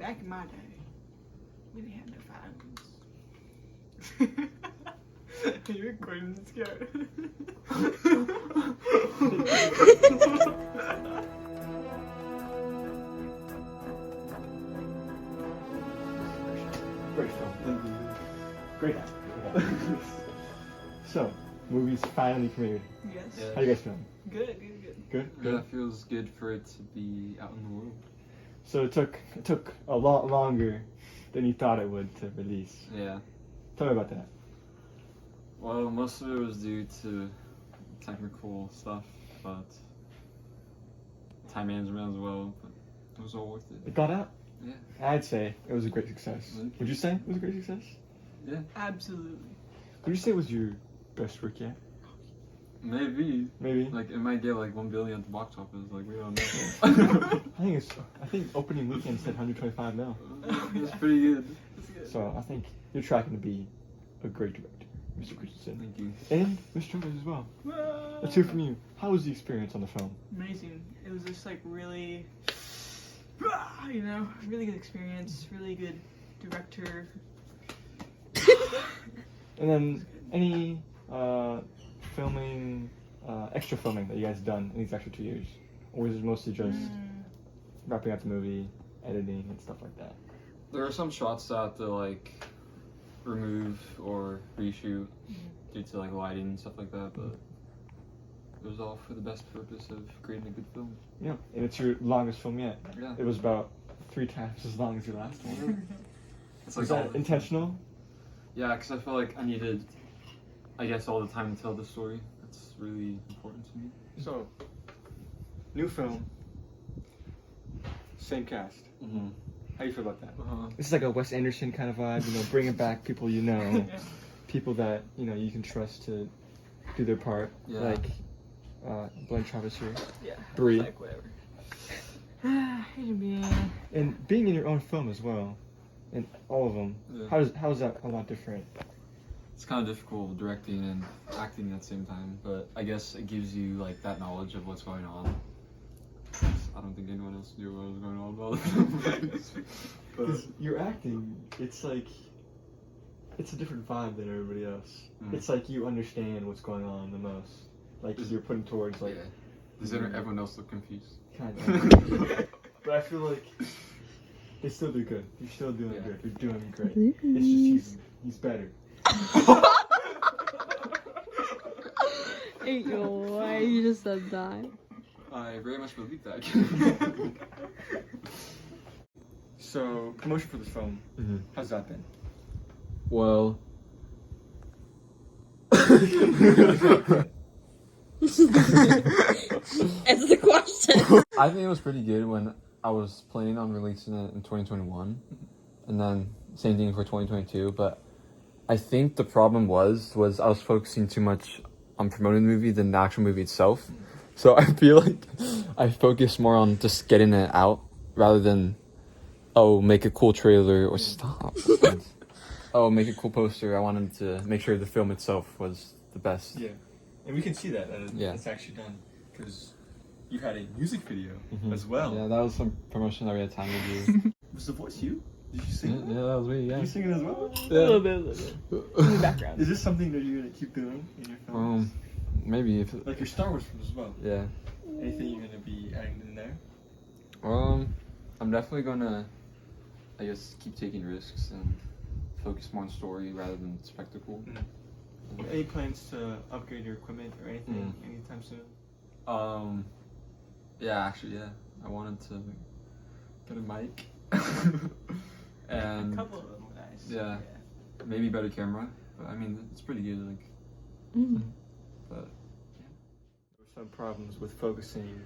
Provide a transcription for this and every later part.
back in my day, we didn't have no phones. You're recording this guy. Great film. Great acting. So, movie's finally premiered. Yes. Yeah. How you guys feeling? Good. Good? Yeah, it feels good for it to be out in the world. So it took a lot longer than you thought it would to release. Yeah. Tell me about that. Well, most of it was due to technical stuff, but time management as well. But it was all worth it. It got out? Yeah. I'd say it was a great success. Thank you. Would you say it was a great success? Yeah. Absolutely. Would you say it was your best work yet? Maybe. Maybe. Like, it might get like 1 billion at the box office. Like, we don't know. I think opening weekend said 125 mil. It's pretty good. That's good. So I think you're tracking to be a great director, Mr. Christensen. Thank you. And Mr. Jones as well. Let's hear from you. How was the experience on the film? Amazing. It was just like really, really good experience, really good director. And then any extra filming that you guys done in these extra 2 years? Or was it mostly just wrapping up the movie, editing, and stuff like that? There are some shots that I have to like remove or reshoot due to like lighting and stuff like that, but it was all for the best purpose of creating a good film. Yeah, and it's your longest film yet. Yeah. It was about 3 times as long as your last one. It's Was all that intentional? Yeah, because I felt like I needed, I guess, all the time to tell the story. That's really important to me. So, new film, same cast. Mm-hmm. How do you feel about that? Uh-huh. This is like a Wes Anderson kind of vibe, bringing back people you know, Yeah. people that you can trust to do their part. Yeah. Like Glenn Travis here. Yeah. Brie. Like whatever. Yeah. And being in your own film as well, and all of them. Yeah. How is that a lot different? It's kind of difficult directing and acting at the same time, but I guess it gives you like that knowledge of what's going on. I don't think anyone else knew what was going on while the film was. Because you're acting, it's like it's a different vibe than everybody else. Mm. It's like you understand what's going on the most. Like you're putting towards like Does everyone else look confused? kind of. But I feel like they still do good. You're still doing Yeah. good. You're doing great. It's just he's better. Hey, yo, why you just said that? I very much believe that. So promotion for this film, how's that been? Well, Answer the question. I think it was pretty good when I was planning on releasing it in 2021, and then same thing for 2022. But I think the problem was I was focusing too much on promoting the movie than the actual movie itself. So I feel like I focused more on just getting it out rather than make a cool trailer or stop. Make a cool poster. I wanted to make sure the film itself was the best. Yeah, and we can see that Yeah. it's actually done because you had a music video Mhm. as well. Yeah, that was some promotion that we had time to do. Was the voice you? Did you sing? Yeah, that was me. Did Yeah. you sing it as well? A little bit. In the background. Is this something that you're gonna keep doing in your films? Maybe if Like your Star Wars films as well. yeah. Anything you're gonna be adding in there? I'm definitely gonna, I guess, keep taking risks and focus more on story rather than spectacle. Any plans to upgrade your equipment or anything anytime soon? Yeah, actually, yeah. I wanted to get a mic and A couple of them were nice. Yeah. maybe better camera. But I mean, it's pretty good. Like, but There were some problems with focusing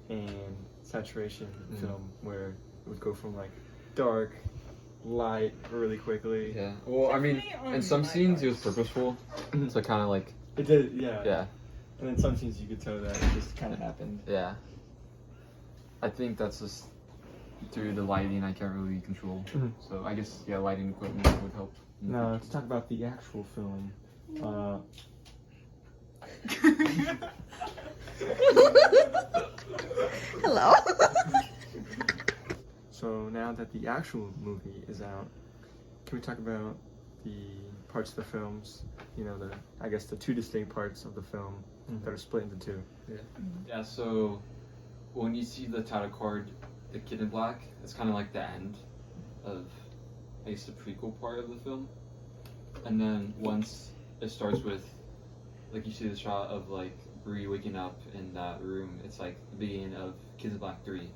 and saturation in film where it would go from like dark, light really quickly. yeah. Well, I mean, Definitely in some on scenes it my was purposeful to kind of like, It did, yeah. yeah. And then some scenes you could tell that it just kind of happened. Yeah. I think that's just due to the lighting I can't really control. Mhm. So I guess, yeah, lighting equipment would help. Now let's talk about the actual film. Hello. So So now that the actual movie is out, can we talk about the parts of the films? You know, I guess the two distinct parts of the film that are split into two. Yeah, so when you see the title card, The Kid in Black, it's kind of like the end of, I guess, the prequel part of the film. And then once it starts with, like, you see the shot of, like, Bree waking up in that room, it's like the beginning of Kids in Black 3.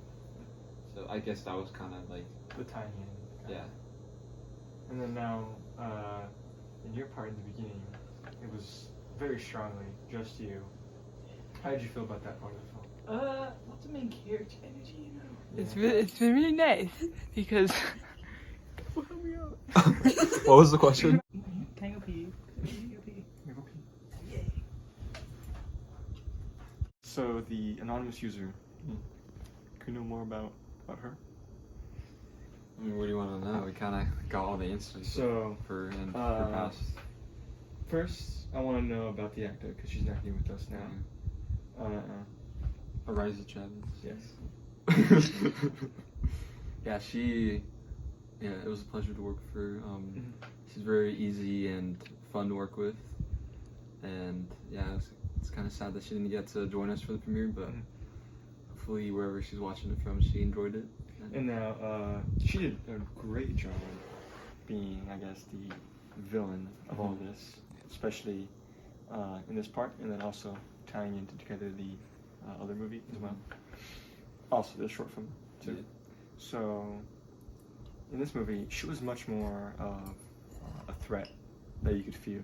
So I guess that was kind of like The tie-in. Yeah. And then now, in your part in the beginning, it was very strongly just you. How did you feel about that part of the film? Lots of main character energy, you know. Yeah. It's been really nice because. What was the question? Tango P. Tango P. So the anonymous user, can you know more about her? I mean, what do you want to know? We kind of got all the answers So, for past. first, I want to know about the actor because she's not here with us now. Ariza Chapman. Yes. Yeah, it was a pleasure to work with her. She's very easy and fun to work with. And yeah, it's kind of sad that she didn't get to join us for the premiere, but hopefully wherever she's watching it from, she enjoyed it. And now, she did a great job being, I guess, the villain of all this, especially in this part, and then also tying into together the other movie as well. Also, the short film too. Yeah. So, in this movie, she was much more of a threat that you could feel,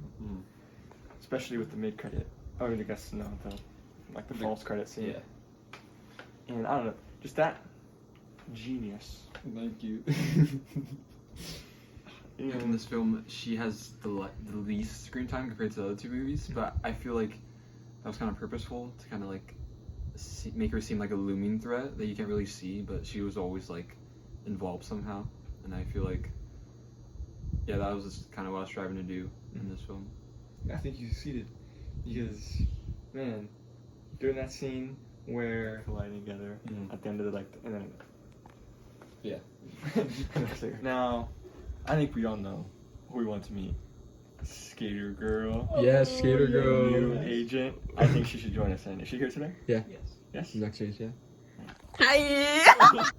especially with the mid-credit. Oh, I guess no, the false credit scene. Yeah. And I don't know, just that genius. Thank you. You know, In this film, she has the least screen time compared to the other two movies, but I feel like that was kind of purposeful to kind of like make her seem like a looming threat that you can't really see, but she was always like involved somehow, and I feel like that was just kind of what I was striving to do in this film. I think you succeeded because, man, during that scene where colliding together at the end of and then Yeah. Now, I think we all know who we want to meet. Skater Girl. Yes, Skater Girl. New agent. I think she should join us. Is she here today? Yeah. Yes. Yes. Next stage, yeah. Hi.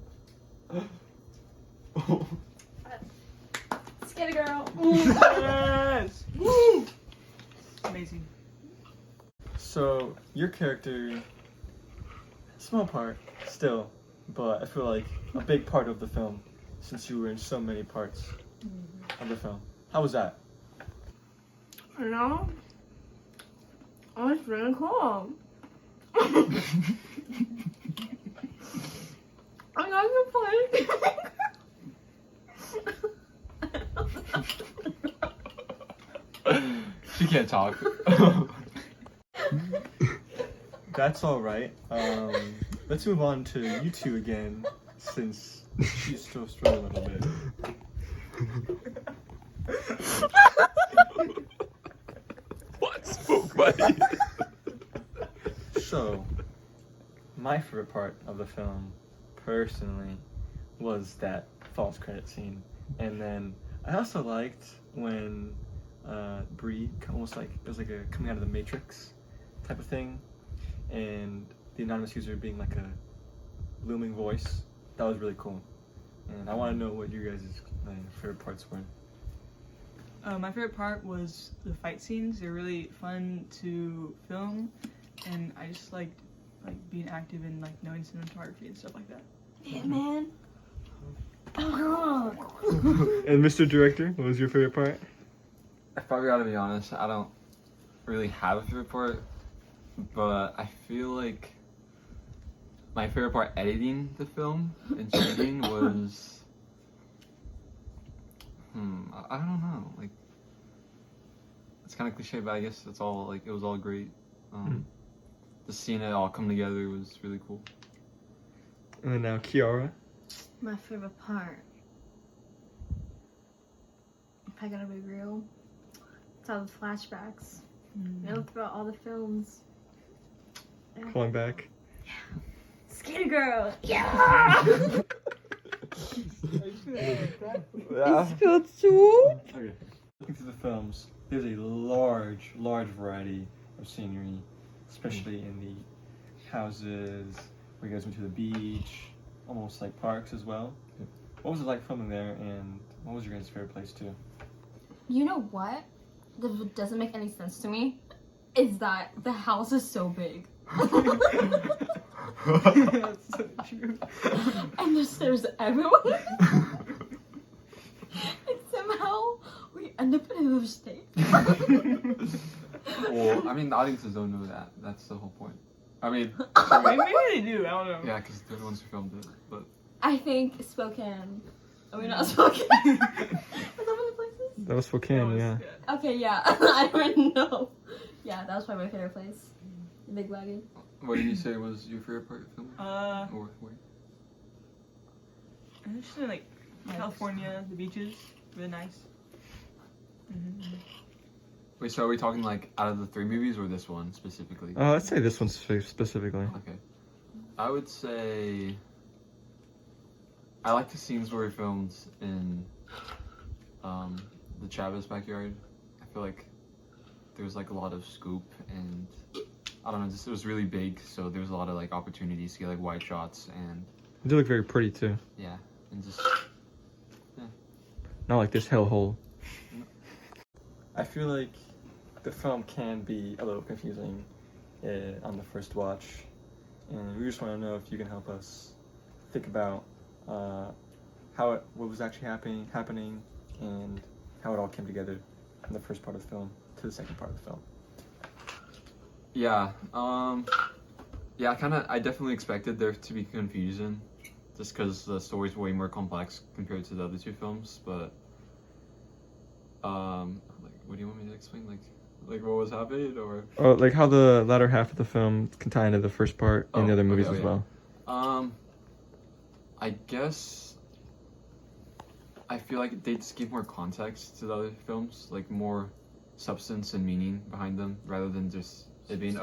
Skater girl. Yes. Woo. Amazing. So your character, small part still, but I feel like a big part of the film, since you were in so many parts of the film. How was that? You know, it was really cool. I got to play. She can't talk. That's all right. Let's move on to you two again, since she's still struggling a little bit. What? So funny. So, my favorite part of the film, personally, was that false credit scene. And then I also liked when Bree, almost like it was like a coming out of the Matrix type of thing, and the anonymous user being like a looming voice. That was really cool. And I want to know what you guys' favorite parts were. My favorite part was the fight scenes. They're really fun to film, and I just liked being active and like knowing cinematography and stuff like that. Yeah, man. And Mr. Director, what was your favorite part? I probably gotta be honest, I don't really have a favorite part, but I feel like my favorite part editing the film and shooting was I don't know, like it's kind of cliche, but I guess it's all like it was all great. The seeing it all come together was really cool. And then now Kiara. My favorite part, if I gotta be real, it's all the flashbacks. You know, throughout all the films. Yeah. Calling back. Skater Girl! Yeah! Yeah. spilled soup. Okay. Looking through the films, there's a large variety of scenery, especially in the houses, where you guys went to the beach, almost like parks as well. What was it like filming there, and what was your guys' favorite place too? You know what? That doesn't make any sense to me. Is that the house is so big. That's so true. And there's stairs everywhere. And somehow we end up in another state. Well, I mean, the audiences don't know that. That's the whole point. I mean, Maybe they do. I don't know. yeah, because they're the ones who filmed it. But I think Spokane. Are we not Spokane? Is that one of the places? That was Spokane, yeah. Okay, yeah. I don't know. Yeah, that was probably my favorite place. The Big Wagon. what did you say was your favorite part of filming? Or where? I'm just in like California, the beaches, really nice. Wait, so are we talking like out of the 3 movies or this one specifically? I'd say this one specifically. Okay. I would say I like the scenes where we filmed in the Chavez backyard. I feel like there was like a lot of scoop and I don't know, just it was really big, so there was a lot of like opportunities to get like wide shots and They do look very pretty too. yeah, and just Not like this hellhole. I feel like the film can be a little confusing on the first watch, and we just want to know if you can help us think about what was actually happening, and how it all came together from the first part of the film to the second part of the film. yeah, I definitely expected there to be confusion just because the story's way more complex compared to the other 2 films, but like what do you want me to explain, like what was happening or Oh, like how the latter half of the film can tie into the first part and the other movies as well. I guess I feel like they just give more context to the other films, like more substance and meaning behind them, rather than just it being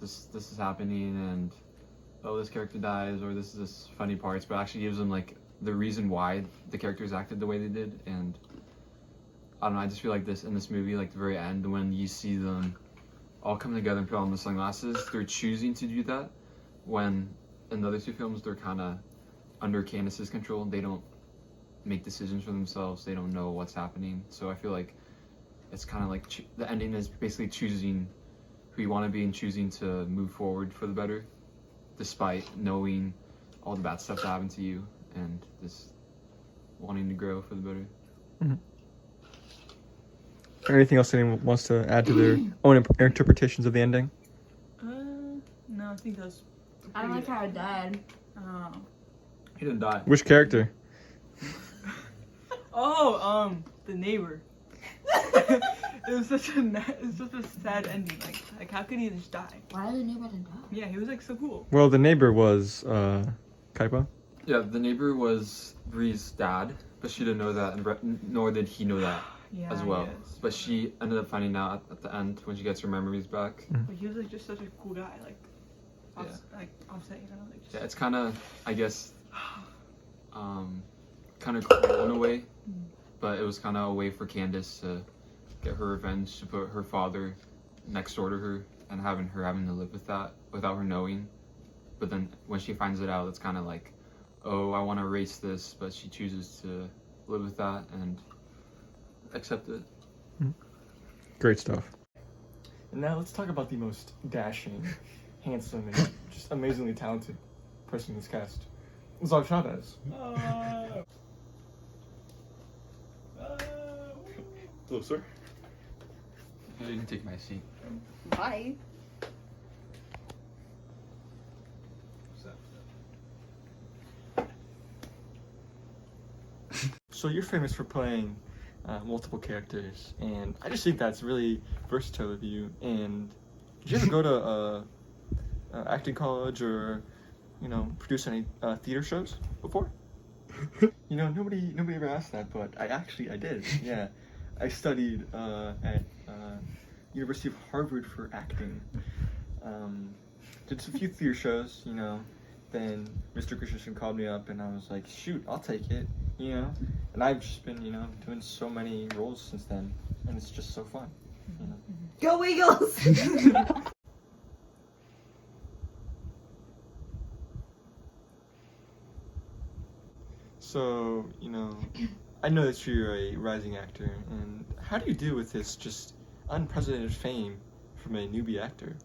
this is happening and this character dies or this is this funny parts, but actually gives them like the reason why the characters acted the way they did. And I don't know, I just feel like in this movie, like the very end when you see them all come together and put on the sunglasses, they're choosing to do that when in the other 2 films they're kind of under Candace's control. They don't make decisions for themselves, they don't know what's happening. So I feel like it's kind of like the ending is basically choosing who you want to be and choosing to move forward for the better despite knowing all the bad stuff that happened to you and just wanting to grow for the better. Anything else anyone wants to add to their own interpretations of the ending? No, I think that's. I don't like how it died. He didn't die. Which character? The neighbor. It was such a sad ending. Like how could he just die? Why did the neighbor die? Yeah, he was like so cool. Well, the neighbor was Kaipa. Yeah, the neighbor was Bree's dad, but she didn't know that, nor did he know that Yeah, as well. yes. But she ended up finding out at the end when she gets her memories back. But he was like just such a cool guy. Like, offset, you know. Like, just, Yeah, it's kind of, I guess, kind of cruel in a way, but it was kind of a way for Candace to get her revenge, to put her father next door to her and having to live with that without her knowing. But then when she finds it out, it's kind of like, oh, I want to erase this, but she chooses to live with that and accept it. Great stuff. And now let's talk about the most dashing, handsome, and just amazingly talented person in this cast, Zog Chavez. Hello, sir. You can take my seat. Bye. So you're famous for playing multiple characters, and I just think that's really versatile of you. And did you ever go to acting college or, produce any theater shows before? Nobody ever asked that, but I did. Yeah, I studied at University of Harvard for acting. Did a few theater shows, then Mr. Christensen called me up, and I was like, shoot, I'll take it, you know. And I've just been, you know, doing so many roles since then, and it's just so fun, you know. Go Eagles! So, you know, I know that you're a rising actor, and how do you deal with this just unprecedented fame from a newbie actor?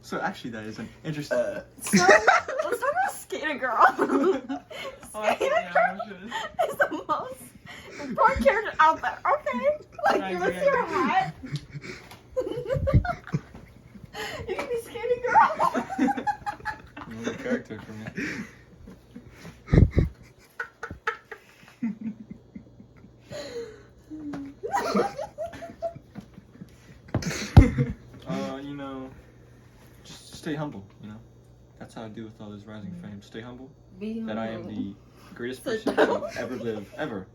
So actually, that is an interesting. So, let's talk about Skater Girl. Skater Girl is the most important character out there, okay? Like, you must your hat. You can be Skater Girl. Another character for me. You know, just stay humble, you know. That's how I deal with all this rising fame. Stay humble. Be That I am humble. the greatest person to ever live, ever.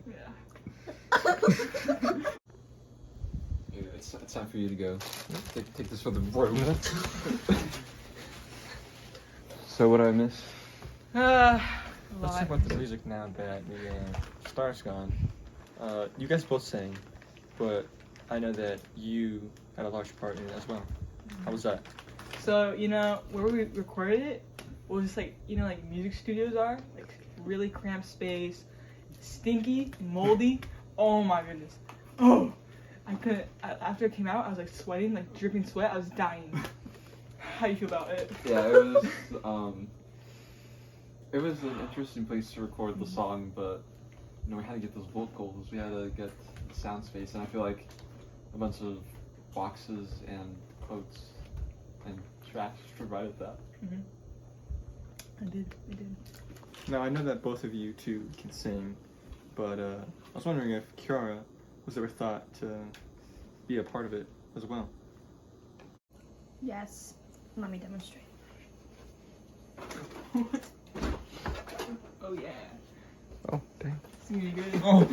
Yeah. It's time for you to go. Take this for the road. So what did I miss? A Let's talk lot. about the music now that the star's gone. You guys both sang, but I know that you had a large part in it as well. How was that? So, you know, where we recorded it was just like, you know, like music studios are, like really cramped space, stinky, moldy. Oh my goodness. Oh, I couldn't, after it came out, I was like sweating, like dripping sweat. I was dying. How you feel about it? Yeah, it was an interesting place to record the song, but you know we had to get those vocals, we had to get the sound space, and I feel like a bunch of boxes and quotes and trash provided that. I did. Now, I know that both of you two can sing, but I was wondering if Kiara was ever thought to be a part of it as well. Yes. Let me demonstrate. Oh yeah. Oh, dang. It's gonna be good. Oh!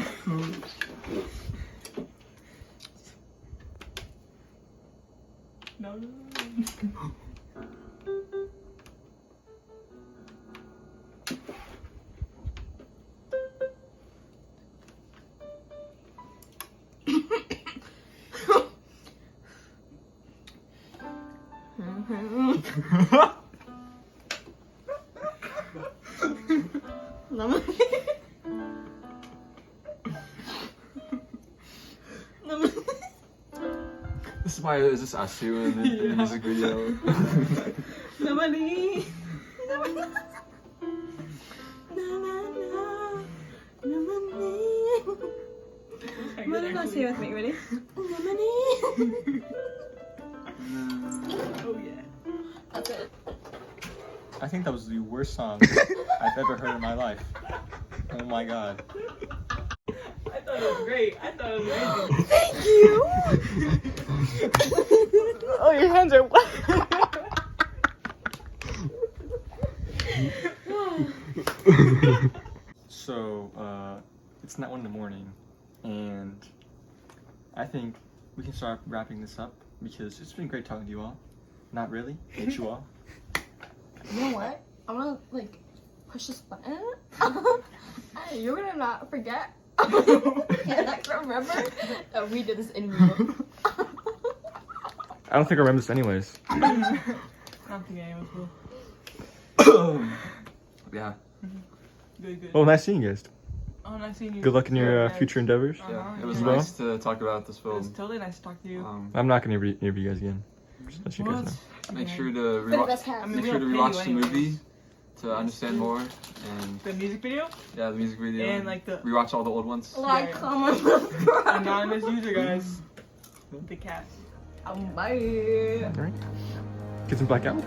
No. This is why it's just us two in the music video. Nobody. Wanna say it with me? Ready? Oh yeah. That's it. I think that was the worst song I've ever heard in my life. Oh my god. I thought it was great. I thought it was amazing. Thank you. Oh, your hands are wet. So, it's not 1 in the morning, and I think we can start wrapping this up because it's been great talking to you all. Not really, hate you all. You know what? I'm gonna like push this button. You're gonna not forget. You're not gonna remember that we did this in real. I don't think I remember this anyways. I don't think anyone will. Yeah. Good. Well, nice seeing you guys. Oh, nice seeing you. Good luck in your Guys. future endeavors. Yeah. It was Yeah. nice to talk about this It was film. totally nice to talk to you. I'm not going to interview you guys again. Just let you guys know. Make Okay. sure to But it rewatch. does have. I mean, Make we sure to don't pay rewatch you the anyways. movie to understand more, and The music video yeah, the music video. and like the Rewatch all the old ones. Like, Yeah. comment, subscribe. anonymous user guys. The cast. Bye. All right. Get some blackout.